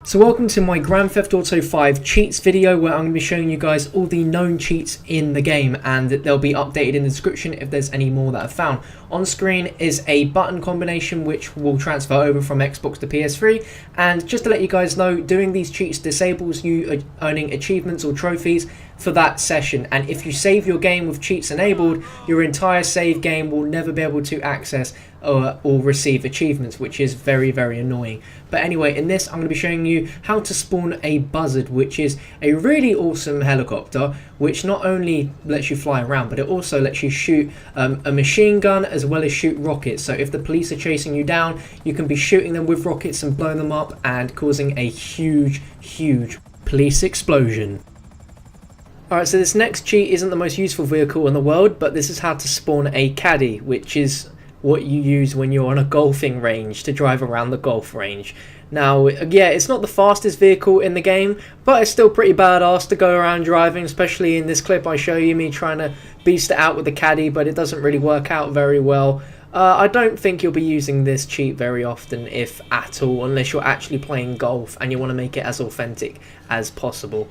So welcome to my Grand Theft Auto 5 cheats video, where I'm going to be showing you guys all the known cheats in the game, and they'll be updated in the description if there's any more that I've found. On screen is a button combination which will transfer over from Xbox to PS3, and just to let you guys know, doing these cheats disables you earning achievements or trophies for that session, and if you save your game with cheats enabled, your entire save game will never be able to access or receive achievements, which is very annoying. But anyway, in this I'm going to be showing you how to spawn a buzzard, which is a really awesome helicopter which not only lets you fly around, but it also lets you shoot a machine gun as well as shoot rockets. So if the police are chasing you down, you can be shooting them with rockets and blowing them up and causing a huge police explosion. Alright, so this next cheat isn't the most useful vehicle in the world, but this is how to spawn a caddy, which is what you use when you're on a golfing range to drive around the golf range. Now, yeah, it's not the fastest vehicle in the game, but it's still pretty badass to go around driving, especially in this clip I show you me trying to beast it out with the caddy, but it doesn't really work out very well. I don't think you'll be using this cheat very often, if at all, unless you're actually playing golf and you want to make it as authentic as possible.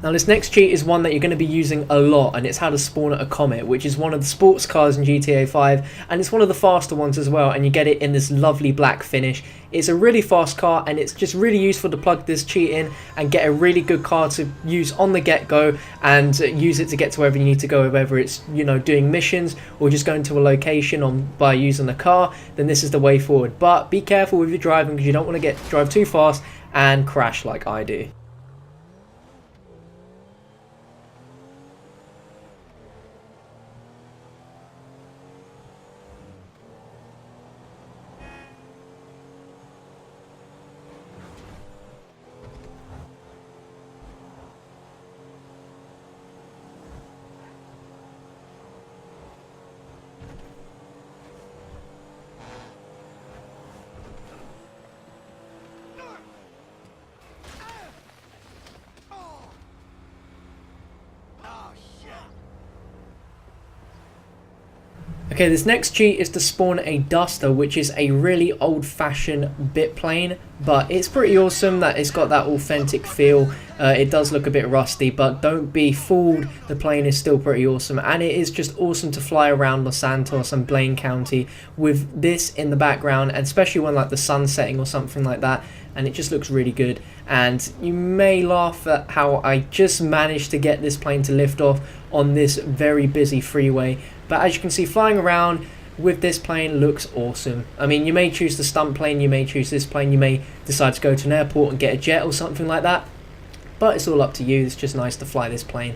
Now this next cheat is one that you're going to be using a lot, and it's how to spawn a Comet, which is one of the sports cars in GTA 5, and it's one of the faster ones as well, and you get it in this lovely black finish. It's a really fast car, and it's just really useful to plug this cheat in and get a really good car to use on the get-go, and use it to get to wherever you need to go, whether it's, you know, doing missions or just going to a location by using the car. Then this is the way forward. But be careful with your driving, because you don't want to drive too fast and crash like I do. Okay, this next cheat is to spawn a Duster, which is a really old-fashioned bit plane, but it's pretty awesome that it's got that authentic feel. It does look a bit rusty, but don't be fooled, the plane is still pretty awesome, and it is just awesome to fly around Los Santos and Blaine County with this in the background, and especially when like the sun's setting or something like that, and it just looks really good. And you may laugh at how I just managed to get this plane to lift off on this very busy freeway, but as you can see, flying around with this plane looks awesome. I mean, you may choose the stunt plane, you may choose this plane, you may decide to go to an airport and get a jet or something like that, but it's all up to you. It's just nice to fly this plane.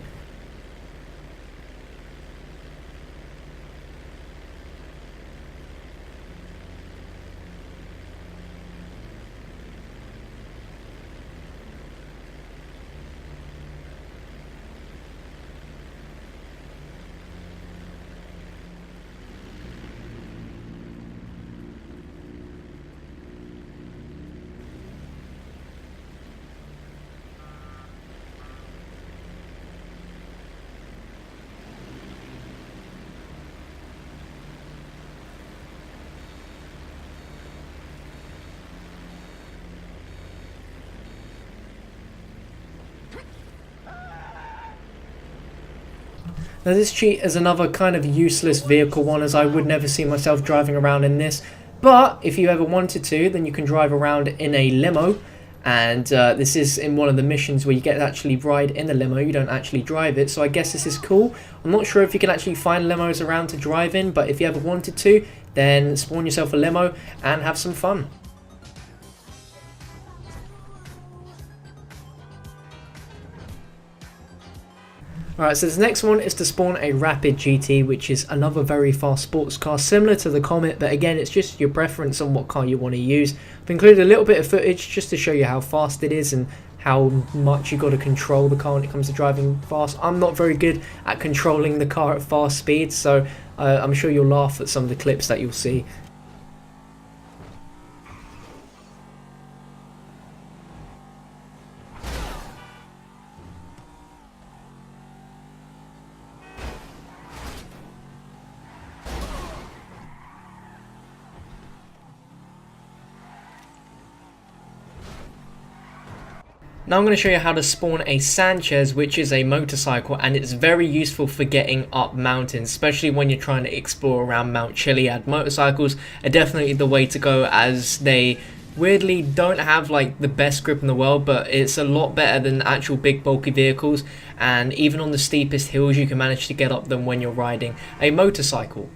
Now this cheat is another kind of useless vehicle one, as I would never see myself driving around in this, but if you ever wanted to, then you can drive around in a limo, and this is in one of the missions where you get to actually ride in the limo. You don't actually drive it, so I guess this is cool. I'm not sure if you can actually find limos around to drive in, but if you ever wanted to, then spawn yourself a limo and have some fun. Alright, so this next one is to spawn a Rapid GT, which is another very fast sports car, similar to the Comet, but again, it's just your preference on what car you want to use. I've included a little bit of footage just to show you how fast it is and how much you got to control the car when it comes to driving fast. I'm not very good at controlling the car at fast speeds, so I'm sure you'll laugh at some of the clips that you'll see. Now I'm going to show you how to spawn a Sanchez, which is a motorcycle, and it's very useful for getting up mountains, especially when you're trying to explore around Mount Chiliad. Motorcycles are definitely the way to go, as they weirdly don't have like the best grip in the world, but it's a lot better than actual big bulky vehicles, and even on the steepest hills you can manage to get up them when you're riding a motorcycle.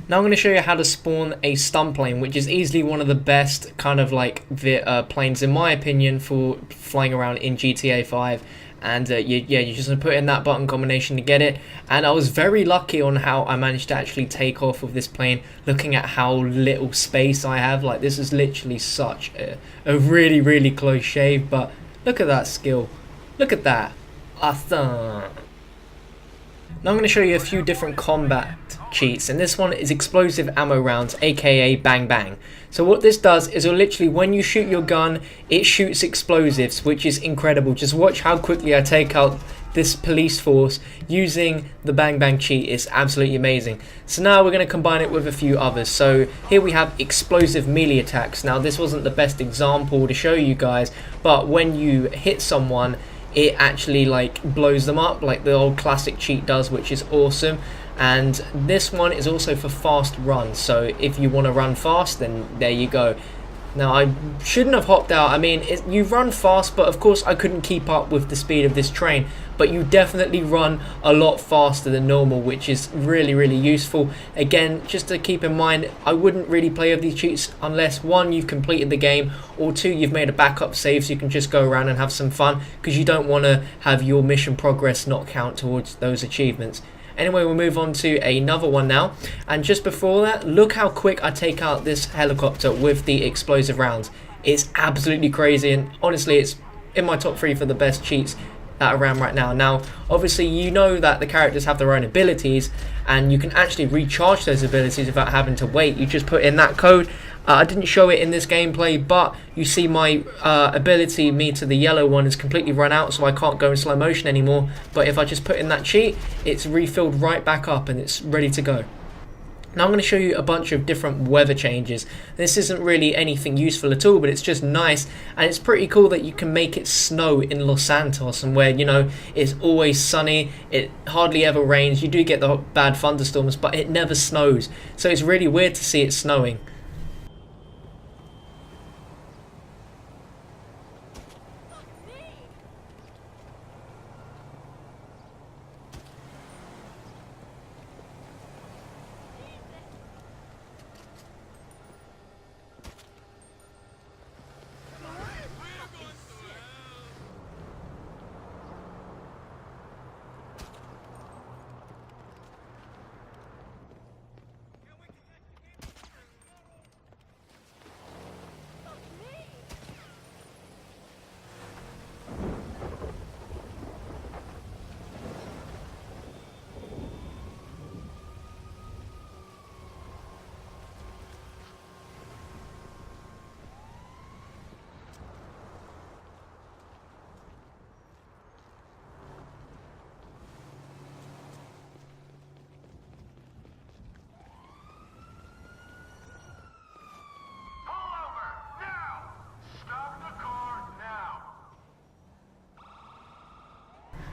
Now I'm going to show you how to spawn a stun plane, which is easily one of the best kind of like planes in my opinion for flying around in GTA 5. And you're just going to put in that button combination to get it. And I was very lucky on how I managed to actually take off of this plane, looking at how little space I have. Like, this is literally such a really, really close shave. But look at that skill. Look at that. Awesome. Now I'm going to show you a few different combat cheats, and this one is explosive ammo rounds, aka bang bang. So what this does is literally when you shoot your gun, it shoots explosives, which is incredible. Just watch how quickly I take out this police force using the bang bang cheat. It's absolutely amazing. So now we're going to combine it with a few others. So here we have explosive melee attacks. Now this wasn't the best example to show you guys, but when you hit someone, it actually like blows them up like the old classic cheat does, which is awesome. And this one is also for fast runs, so if you want to run fast, then there you go. Now I shouldn't have hopped out. I mean, you run fast, but of course I couldn't keep up with the speed of this train, but you definitely run a lot faster than normal, which is really, really useful. Again, just to keep in mind, I wouldn't really play with these cheats unless one, you've completed the game, or two, you've made a backup save so you can just go around and have some fun, because you don't want to have your mission progress not count towards those achievements. Anyway, we'll move on to another one now. And just before that, look how quick I take out this helicopter with the explosive rounds. It's absolutely crazy, and honestly, it's in my top 3 for the best cheats that are around right now. Now, obviously, you know that the characters have their own abilities, and you can actually recharge those abilities without having to wait. You just put in that code. I didn't show it in this gameplay, but you see my ability meter, the yellow one, is completely run out, so I can't go in slow motion anymore. But if I just put in that cheat, it's refilled right back up and it's ready to go. Now I'm going to show you a bunch of different weather changes. This isn't really anything useful at all, but it's just nice, and it's pretty cool that you can make it snow in Los Santos, and where, you know, it's always sunny, it hardly ever rains. You do get the bad thunderstorms, but it never snows. So it's really weird to see it snowing.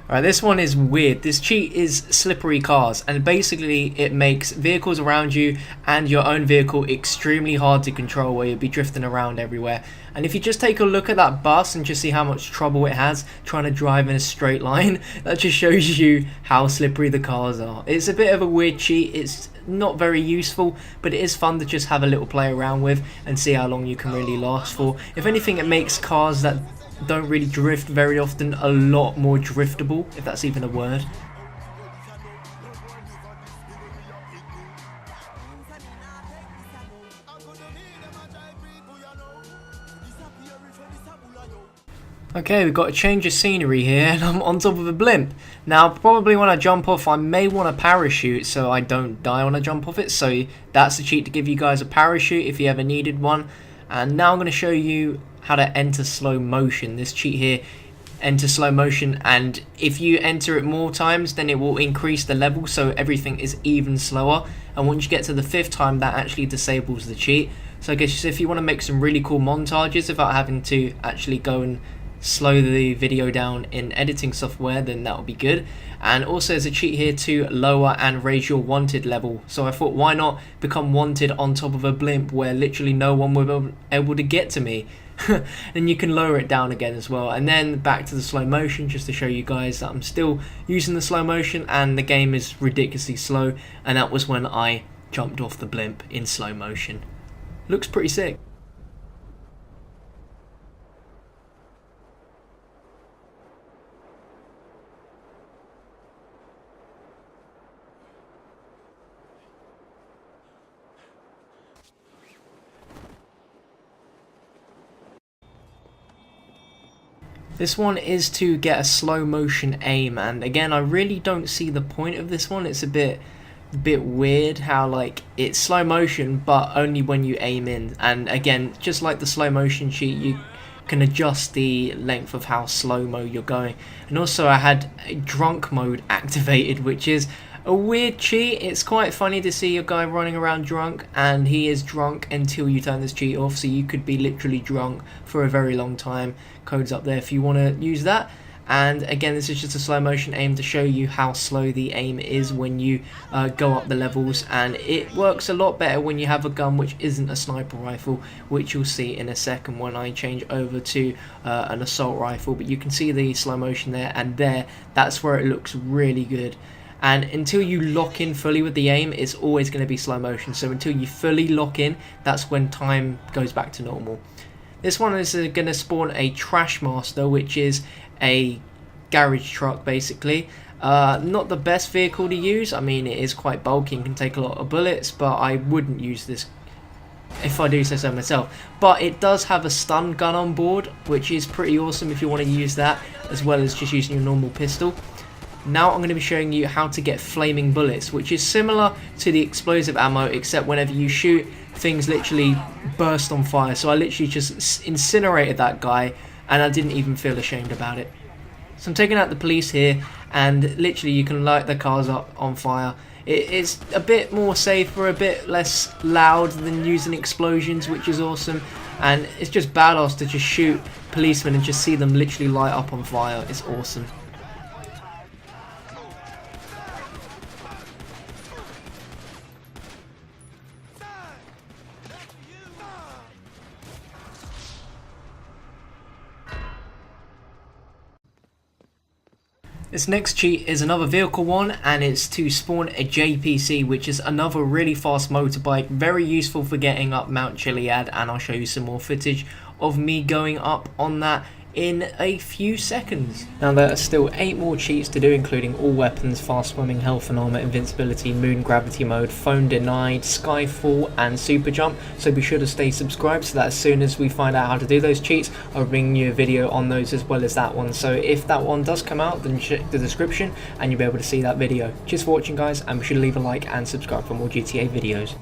Alright, this one is weird. This cheat is slippery cars, and basically it makes vehicles around you and your own vehicle extremely hard to control, where you'll be drifting around everywhere. And if you just take a look at that bus and just see how much trouble it has trying to drive in a straight line, that just shows you how slippery the cars are. It's a bit of a weird cheat. It's not very useful, but it is fun to just have a little play around with and see how long you can really last for. If anything, it makes cars that don't really drift very often a lot more driftable, if that's even a word. Okay, we've got a change of scenery here, and I'm on top of a blimp. Now, probably when I jump off, I may want a parachute so I don't die when I jump off it, so that's a cheat to give you guys a parachute if you ever needed one. And now I'm going to show you how to enter slow motion. This cheat here, enter slow motion, and if you enter it more times then it will increase the level so everything is even slower, and once you get to the 5th time that actually disables the cheat. So I guess if you want to make some really cool montages without having to actually go and slow the video down in editing software, then that would be good. And also there's a cheat here to lower and raise your wanted level, so I thought why not become wanted on top of a blimp where literally no one will be able to get to me. Then you can lower it down again as well. And then back to the slow motion, just to show you guys that I'm still using the slow motion and the game is ridiculously slow, and that was when I jumped off the blimp in slow motion. Looks pretty sick. This one is to get a slow motion aim, and again I really don't see the point of this one. It's a bit weird how like it's slow motion but only when you aim in, and again just like the slow motion cheat you can adjust the length of how slow-mo you're going. And also I had a drunk mode activated, which is a weird cheat. It's quite funny to see a guy running around drunk, and he is drunk until you turn this cheat off, so you could be literally drunk for a very long time. Code's up there if you want to use that. And again, this is just a slow motion aim to show you how slow the aim is when you go up the levels, and it works a lot better when you have a gun which isn't a sniper rifle, which you'll see in a second when I change over to an assault rifle. But you can see the slow motion there, and there, that's where it looks really good. And until you lock in fully with the aim, it's always going to be slow motion. So until you fully lock in, that's when time goes back to normal. This one is going to spawn a Trashmaster, which is a garage truck basically. Not the best vehicle to use. I mean, it is quite bulky and can take a lot of bullets, but I wouldn't use this if I do say so myself. But it does have a stun gun on board, which is pretty awesome if you want to use that, as well as just using your normal pistol. Now I'm going to be showing you how to get flaming bullets, which is similar to the explosive ammo, except whenever you shoot, things literally burst on fire. So I literally just incinerated that guy, and I didn't even feel ashamed about it. So I'm taking out the police here, and literally you can light the cars up on fire. It's a bit more safer, a bit less loud than using explosions, which is awesome. And it's just badass to just shoot policemen and just see them literally light up on fire. It's awesome. This next cheat is another vehicle one, and it's to spawn a JPC, which is another really fast motorbike, very useful for getting up Mount Chiliad, and I'll show you some more footage of me going up on that in a few seconds. Now there are still 8 more cheats to do, including all weapons, fast swimming, health and armor, invincibility, moon gravity mode, phone denied, skyfall and super jump. So be sure to stay subscribed so that as soon as we find out how to do those cheats, I'll bring you a video on those as well as that one. So if that one does come out, then check the description and you'll be able to see that video. Cheers for watching guys, and be sure to leave a like and subscribe for more GTA videos.